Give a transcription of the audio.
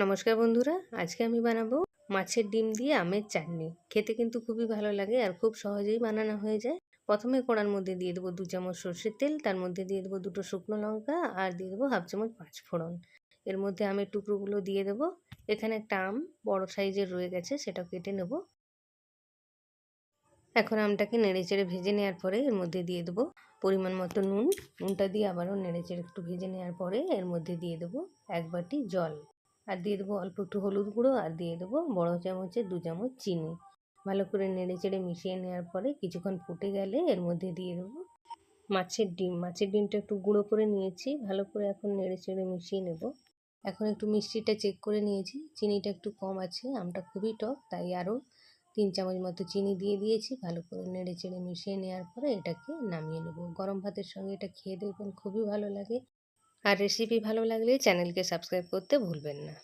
নমস্কার বন্ধুরা, আজকে আমি বানাবো মাছের ডিম দিয়ে আমের চাটনি। খেতে কিন্তু খুবই ভালো লাগে আর খুব সহজেই বানানো হয়ে যায়। প্রথমে কড়ার মধ্যে দিয়ে দেবো 2 চামচ সর্ষের তেল, তার মধ্যে দিয়ে দেবো 2টো শুকনো লঙ্কা আর দিয়ে দেবো হাফ চামচ পাঁচফোড়ন। এর মধ্যে আমের টুকরোগুলো দিয়ে দেবো। এখানে একটা আম বড় সাইজের রয়ে গেছে, সেটা কেটে নেব। এখন আমটাকে নেড়েচেড়ে ভেজে নেওয়ার পরে এর মধ্যে দিয়ে দেবো পরিমাণ মতো নুন। নুনটা দিয়ে আবারও নেড়েচেড়ে একটু ভেজে নেওয়ার পরে এর মধ্যে দিয়ে দেবো 1 বাটি জল, আর দিয়ে দেবো অল্প একটু হলুদ গুঁড়ো, আর দিয়ে দেবো বড় চামচে 2 চামচ চিনি। ভালো করে নেড়েচেড়ে মিশিয়ে নেওয়ার পরে কিছুক্ষণ ফুটে গেলে এর মধ্যে দিয়ে দেবো মাছের ডিম। মাছের ডিমটা একটু গুঁড়ো করে নিয়েছি, ভালো করে এখন নেড়েচেড়ে মিশিয়ে নেব। এখন একটু মিষ্টিটা চেক করে নিয়েছি, চিনিটা একটু কম আছে, আমটা খুবই টক, তাই আরও 3 চামচ মতো চিনি দিয়ে দিয়েছি। ভালো করে নেড়েচেড়ে মিশিয়ে নেওয়ার পরে এটাকে নামিয়ে নেব। গরম ভাতের সঙ্গে এটা খেয়ে দেখবেন খুবই ভালো লাগে। আর রেসিপি ভালো লাগলে চ্যানেলকে সাবস্ক্রাইব করতে ভুলবেন না।